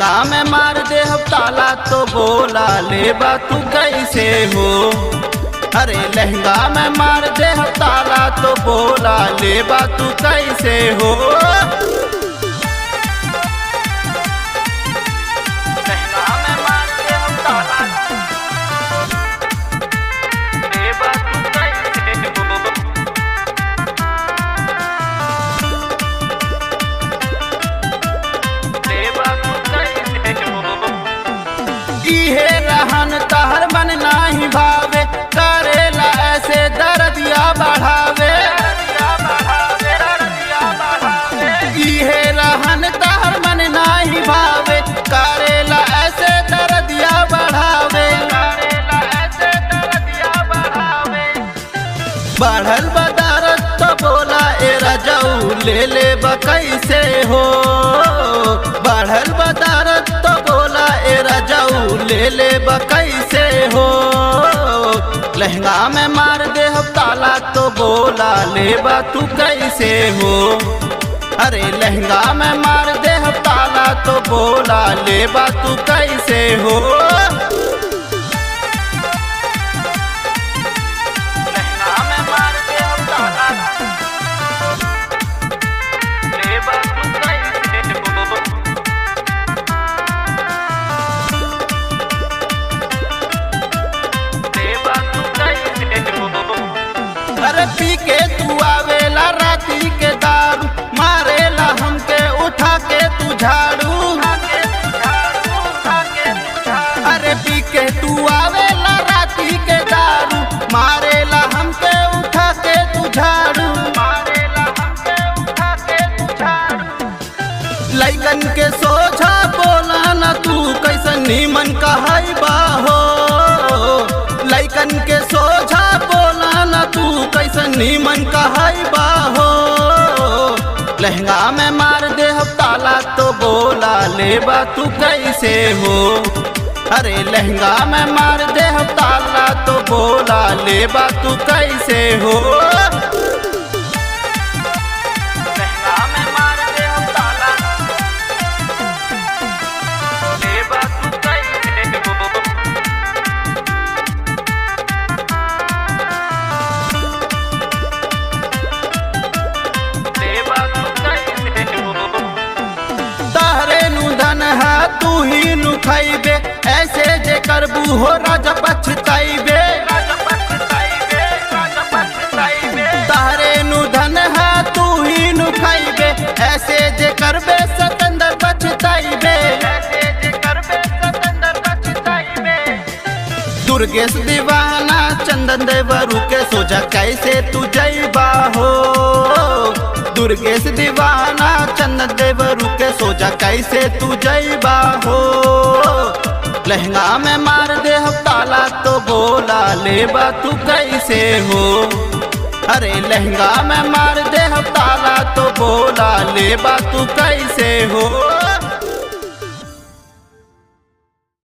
लहंगा में मार दे हम ताला तो बोला लेबा तू कैसे हो। अरे लहंगा में मार दे हम ताला तो बोला लेबा तू कैसे हो। इहे रहन तहर मन नाही भावे, करेला ऐसे दर्दिया बढ़ावे। इहे रहन तहर मन नाही भावे, करेला ऐसे दर्दिया बढ़ावे। बढ़ल बदारत तो बोला ए रजऊ ले ले कैसे हो। बढ़ल बदारत तो बोला ए रजऊ ले ले कैसे हो। लहंगा में मार दे हम ताला तो बोला लेबा तू कैसे हो। अरे लहंगा में मार दे हम ताला तो बोला लेबा तू कैसे हो। अरे पी के तू आवेला राती के दारू, मारेला हमके उठा के तू झाड़ू। अरे पी के तू आवेला राती के दारू, मारेला हमके उठा के तू झाड़ू। लइकन के सोझा बोला न तू कैसन नीमन कहबा हो। लइकन के सोझा बोला न तू कैसन नीमन कहबा हो। लहंगा में मार दे हम ताला तो बोला लेबा तू कैसे हो। अरे लहंगा में मार दे हम ताला तो बोला लेबा तू कैसे हो। तू ही नु खैबे ऐसे जे करबू हो राजा पछताइबे। तहरे नु धन है तू ही नु खैबे ऐसे जे करबे सतंदर पछताइबे। दुर्गेश दीवाना चंदन देवरू के सोचा कैसे तू जइबा हो। दुर्गेश दीवाना चंदन देवरू के सोचा कैसे तू जइबा हो। लहंगा में मार दे हम ताला तो बोला लेबा तू कैसे हो। अरे लहंगा में मार दे हम ताला तो बोला लेबा तू कैसे हो।